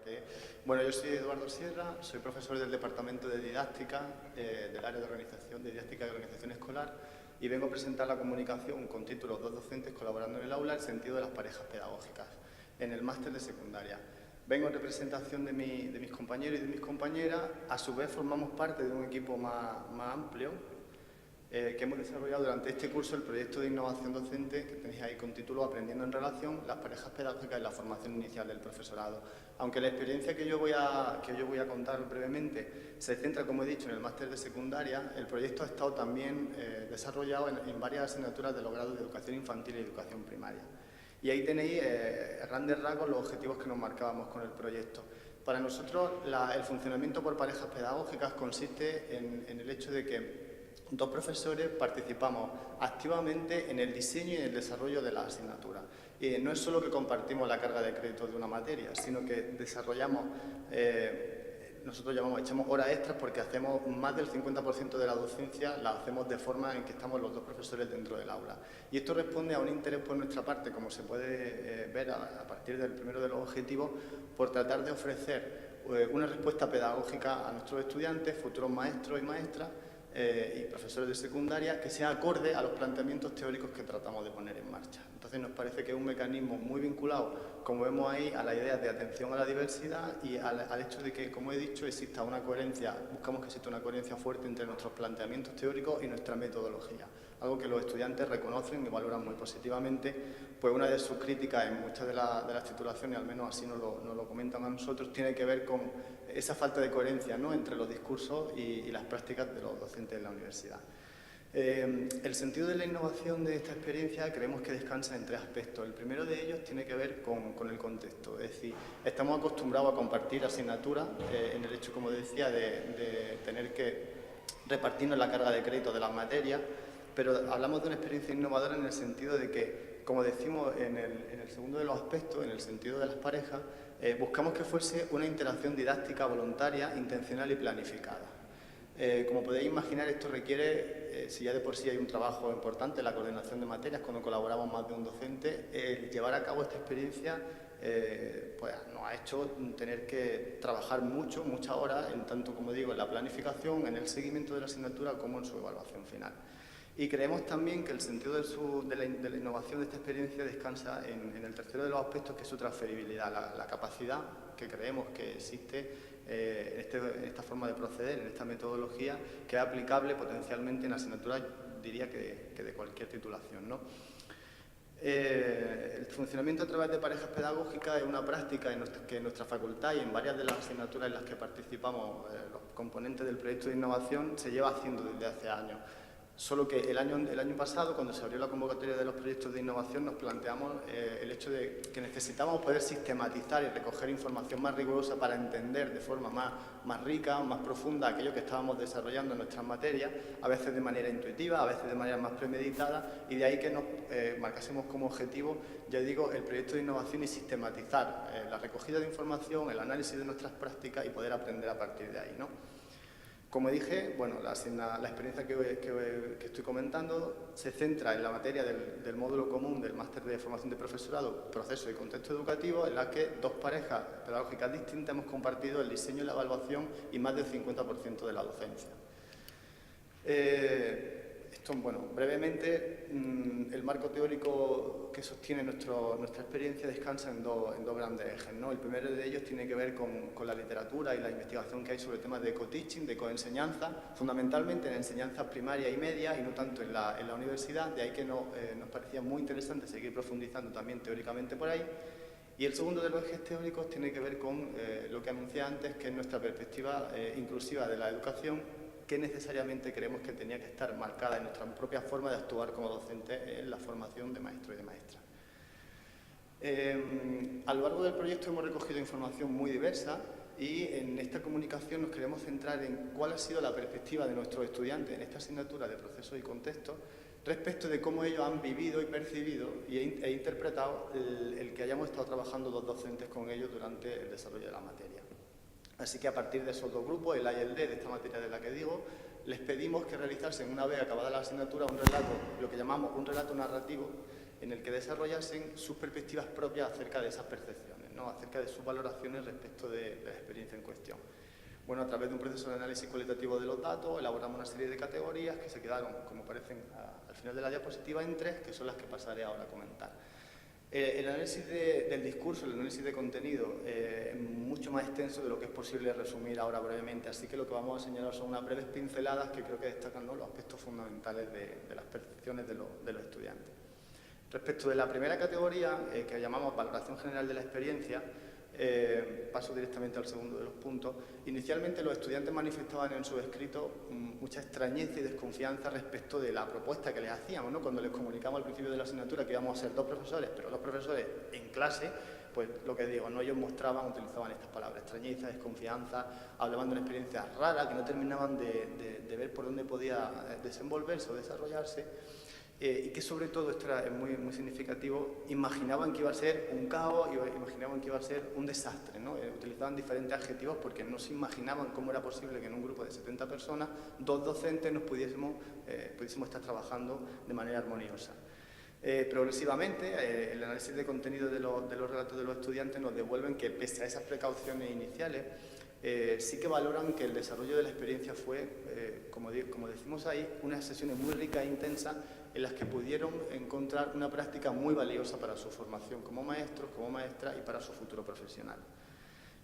que... Bueno, yo soy Eduardo Sierra, soy profesor del Departamento de Didáctica, del área de organización, de Didáctica y Organización Escolar, y vengo a presentar la comunicación con título Dos docentes colaborando en el aula, el sentido de las parejas pedagógicas, en el máster de secundaria. Vengo en representación de mis compañeros y de mis compañeras, a su vez formamos parte de un equipo más amplio, que hemos desarrollado durante este curso el proyecto de innovación docente que tenéis ahí con título Aprendiendo en relación, las parejas pedagógicas y la formación inicial del profesorado. Aunque la experiencia que yo voy a contar brevemente se centra, como he dicho, en el máster de secundaria, el proyecto ha estado también desarrollado en varias asignaturas de los grados de educación infantil y educación primaria. Y ahí tenéis, a grandes rasgos, los objetivos que nos marcábamos con el proyecto. Para nosotros, el funcionamiento por parejas pedagógicas consiste en el hecho de que dos profesores participamos activamente en el diseño y en el desarrollo de la asignatura. Y no es solo que compartimos la carga de créditos de una materia, sino que desarrollamos, nosotros echamos horas extras porque hacemos más del 50% de la docencia, la hacemos de forma en que estamos los dos profesores dentro del aula. Y esto responde a un interés por nuestra parte, como se puede ver a partir del primero de los objetivos, por tratar de ofrecer una respuesta pedagógica a nuestros estudiantes, futuros maestros y maestras, y profesores de secundaria, que sea acorde a los planteamientos teóricos que tratamos de poner en marcha. Entonces nos parece que es un mecanismo muy vinculado, como vemos ahí, a la idea de atención a la diversidad y al hecho de que, como he dicho, exista una coherencia, buscamos que exista una coherencia fuerte entre nuestros planteamientos teóricos y nuestra metodología, algo que los estudiantes reconocen y valoran muy positivamente, pues una de sus críticas en muchas de las titulaciones, al menos así nos lo comentan a nosotros, tiene que ver con esa falta de coherencia, ¿no?, entre los discursos y las prácticas de los docentes en la universidad. El sentido de la innovación de esta experiencia creemos que descansa en tres aspectos. El primero de ellos tiene que ver con el contexto, es decir, estamos acostumbrados a compartir asignaturas en el hecho, como decía, de tener que repartirnos la carga de crédito de las materias, pero hablamos de una experiencia innovadora en el sentido de que, como decimos en el segundo de los aspectos, en el sentido de las parejas, buscamos que fuese una interacción didáctica voluntaria, intencional y planificada. Como podéis imaginar, esto requiere, si ya de por sí hay un trabajo importante en la coordinación de materias, cuando colaboramos más de un docente, llevar a cabo esta experiencia pues nos ha hecho tener que trabajar muchas horas, en tanto, como digo, en la planificación, en el seguimiento de la asignatura, como en su evaluación final. Y creemos también que el sentido de la innovación de esta experiencia descansa en el tercero de los aspectos, que es su transferibilidad, la capacidad que creemos que existe en esta forma de proceder, en esta metodología, que es aplicable potencialmente en asignaturas, diría que de cualquier titulación, ¿no? El funcionamiento a través de parejas pedagógicas es una práctica que en nuestra facultad y en varias de las asignaturas en las que participamos los componentes del proyecto de innovación se lleva haciendo desde hace años. Solo que el año pasado, cuando se abrió la convocatoria de los proyectos de innovación, nos planteamos el hecho de que necesitábamos poder sistematizar y recoger información más rigurosa para entender de forma más rica, más profunda aquello que estábamos desarrollando en nuestras materias, a veces de manera intuitiva, a veces de manera más premeditada, y de ahí que nos marcásemos como objetivo, ya digo, el proyecto de innovación y sistematizar la recogida de información, el análisis de nuestras prácticas y poder aprender a partir de ahí, ¿no? Como dije, bueno, la experiencia que estoy comentando se centra en la materia del módulo común del máster de formación de profesorado, proceso y contexto educativo, en la que dos parejas pedagógicas distintas hemos compartido el diseño y la evaluación y más del 50% de la docencia. Esto, bueno, brevemente, el marco teórico que sostiene nuestra experiencia descansa en dos grandes ejes, ¿no? El primero de ellos tiene que ver con la literatura y la investigación que hay sobre temas de eco-teaching, de coenseñanza, fundamentalmente en enseñanzas primaria y media y no tanto en la universidad, de ahí que nos parecía muy interesante seguir profundizando también teóricamente por ahí. Y el segundo de los ejes teóricos tiene que ver con lo que anuncié antes, que es nuestra perspectiva inclusiva de la educación, que necesariamente creemos que tenía que estar marcada en nuestra propia forma de actuar como docentes en la formación de maestros y de maestras. A lo largo del proyecto hemos recogido información muy diversa y en esta comunicación nos queremos centrar en cuál ha sido la perspectiva de nuestros estudiantes en esta asignatura de procesos y contextos respecto de cómo ellos han vivido y percibido e interpretado el que hayamos estado trabajando dos docentes con ellos durante el desarrollo de la materia. Así que a partir de esos dos grupos, el A y el D de esta materia de la que digo, les pedimos que realizasen una vez acabada la asignatura un relato, lo que llamamos un relato narrativo, en el que desarrollasen sus perspectivas propias acerca de esas percepciones, ¿no? Acerca de sus valoraciones respecto de la experiencia en cuestión. Bueno, a través de un proceso de análisis cualitativo de los datos, elaboramos una serie de categorías que se quedaron, como parecen al final de la diapositiva, en 3, que son las que pasaré ahora a comentar. El análisis del discurso, el análisis de contenido, es mucho más extenso de lo que es posible resumir ahora brevemente, así que lo que vamos a señalar son unas breves pinceladas que creo que destacan, ¿no?, los aspectos fundamentales de las percepciones de los estudiantes. Respecto de la primera categoría, que llamamos valoración general de la experiencia, paso directamente al segundo de los puntos. Inicialmente los estudiantes manifestaban en sus escritos mucha extrañeza y desconfianza respecto de la propuesta que les hacíamos, ¿no? Cuando les comunicamos al principio de la asignatura que íbamos a ser 2 profesores, pero 2 profesores en clase, pues lo que digo, ¿no?, ellos utilizaban estas palabras: extrañeza, desconfianza, hablaban de una experiencia rara que no terminaban de ver por dónde podía desenvolverse o desarrollarse. Y que sobre todo, esto es muy significativo, imaginaban que iba a ser un caos, imaginaban que iba a ser un desastre, ¿no? Utilizaban diferentes adjetivos porque no se imaginaban cómo era posible que en un grupo de 70 personas, 2 docentes nos pudiésemos estar trabajando de manera armoniosa. Progresivamente, el análisis de contenido de los relatos de los estudiantes nos devuelven que, pese a esas precauciones iniciales, sí que valoran que el desarrollo de la experiencia fue, como decimos ahí, unas sesiones muy ricas e intensas en las que pudieron encontrar una práctica muy valiosa para su formación como maestros, como maestras y para su futuro profesional.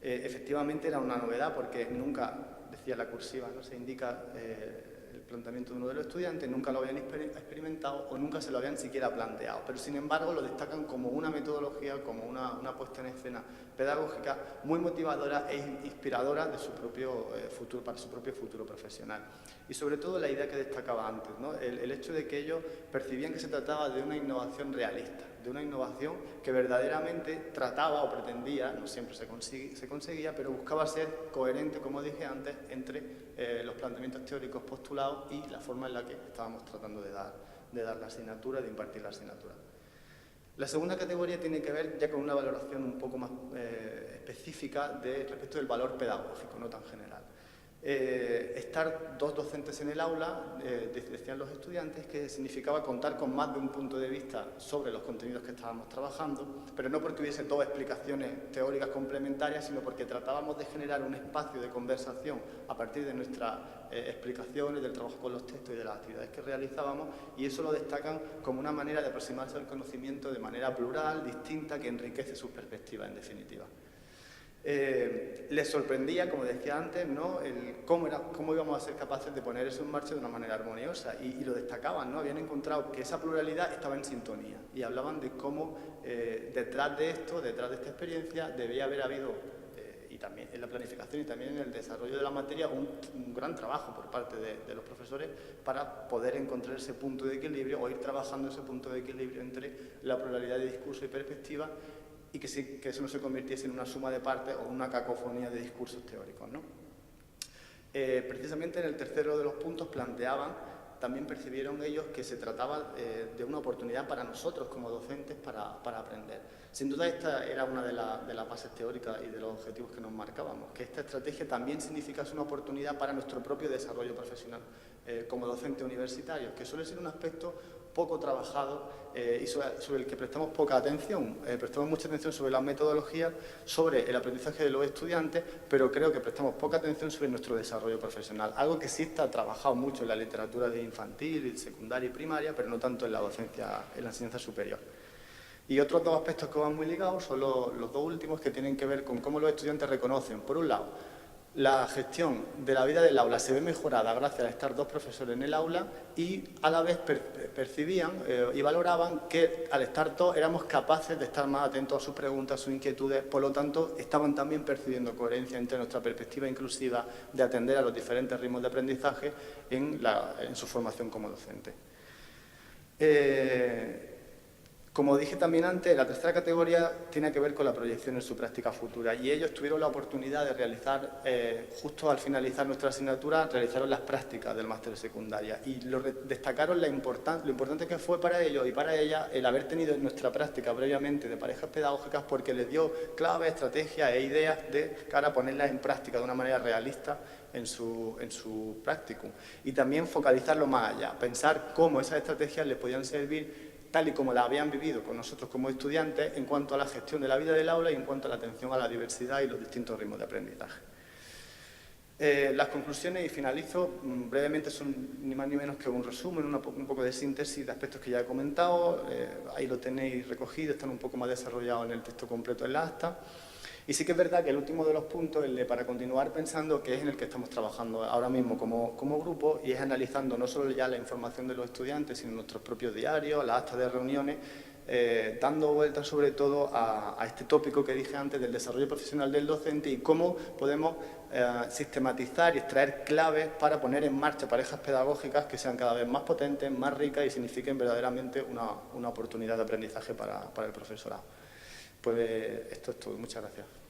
Efectivamente era una novedad porque nunca, decía la cursiva, no se indica el planteamiento de uno de los estudiantes, nunca lo habían experimentado o nunca se lo habían siquiera planteado, pero sin embargo lo destacan como una metodología, como una puesta en escena pedagógica muy motivadora e inspiradora de su propio futuro, para su propio futuro profesional. Y sobre todo la idea que destacaba antes, ¿no?, el hecho de que ellos percibían que se trataba de una innovación realista, de una innovación que verdaderamente trataba o pretendía, no siempre se conseguía, pero buscaba ser coherente, como dije antes, entre los planteamientos teóricos postulados y la forma en la que estábamos tratando de dar la asignatura, de impartir la asignatura. La segunda categoría tiene que ver ya con una valoración un poco más específica respecto del valor pedagógico, no tan general. Estar 2 docentes en el aula, decían los estudiantes, que significaba contar con más de un punto de vista sobre los contenidos que estábamos trabajando, pero no porque hubiese 2 explicaciones teóricas complementarias, sino porque tratábamos de generar un espacio de conversación a partir de nuestras explicaciones, del trabajo con los textos y de las actividades que realizábamos, y eso lo destacan como una manera de aproximarse al conocimiento de manera plural, distinta, que enriquece sus perspectivas, en definitiva. Les sorprendía, como decía antes, ¿no?, cómo íbamos a ser capaces de poner eso en marcha de una manera armoniosa, y lo destacaban, ¿no? Habían encontrado que esa pluralidad estaba en sintonía y hablaban de cómo detrás de esta experiencia debía haber habido, y también en la planificación y también en el desarrollo de la materia, un gran trabajo por parte de los profesores para poder encontrar ese punto de equilibrio o ir trabajando ese punto de equilibrio entre la pluralidad de discurso y perspectiva, y que eso no se convirtiese en una suma de partes o una cacofonía de discursos teóricos, ¿no? Precisamente en el tercero de los puntos también percibieron ellos que se trataba de una oportunidad para nosotros como docentes para aprender. Sin duda esta era una de las bases teóricas y de los objetivos que nos marcábamos, que esta estrategia también significase una oportunidad para nuestro propio desarrollo profesional como docentes universitarios, que suele ser un aspecto poco trabajado y sobre el que prestamos poca atención. Prestamos mucha atención sobre las metodologías, sobre el aprendizaje de los estudiantes, pero creo que prestamos poca atención sobre nuestro desarrollo profesional. Algo que sí está trabajado mucho en la literatura de infantil, secundaria y primaria, pero no tanto en la docencia, en la enseñanza superior. Y otros 2 aspectos que van muy ligados son los 2 últimos, que tienen que ver con cómo los estudiantes reconocen, por un lado, la gestión de la vida del aula se ve mejorada gracias a estar 2 profesores en el aula, y a la vez percibían y valoraban que al estar 2 éramos capaces de estar más atentos a sus preguntas, a sus inquietudes, por lo tanto estaban también percibiendo coherencia entre nuestra perspectiva inclusiva de atender a los diferentes ritmos de aprendizaje en su formación como docente. Como dije también antes, la tercera categoría tiene que ver con la proyección en su práctica futura, y ellos tuvieron la oportunidad de realizar, justo al finalizar nuestra asignatura, realizaron las prácticas del máster de secundaria, y destacaron lo importante que fue para ellos y para ellas el haber tenido nuestra práctica previamente de parejas pedagógicas, porque les dio claves, estrategias e ideas de cara a ponerlas en práctica de una manera realista en su practicum, y también focalizarlo más allá, pensar cómo esas estrategias les podían servir tal y como la habían vivido con nosotros como estudiantes en cuanto a la gestión de la vida del aula y en cuanto a la atención a la diversidad y los distintos ritmos de aprendizaje. Las conclusiones, y finalizo, brevemente son ni más ni menos que un resumen, un poco de síntesis de aspectos que ya he comentado. Ahí lo tenéis recogido, están un poco más desarrollados en el texto completo en la acta. Y sí que es verdad que el último de los puntos, el de para continuar pensando, que es en el que estamos trabajando ahora mismo como grupo, y es analizando no solo ya la información de los estudiantes, sino nuestros propios diarios, las actas de reuniones, dando vueltas sobre todo a este tópico que dije antes del desarrollo profesional del docente y cómo podemos sistematizar y extraer claves para poner en marcha parejas pedagógicas que sean cada vez más potentes, más ricas y signifiquen verdaderamente una oportunidad de aprendizaje para el profesorado. Pues esto es todo. Muchas gracias.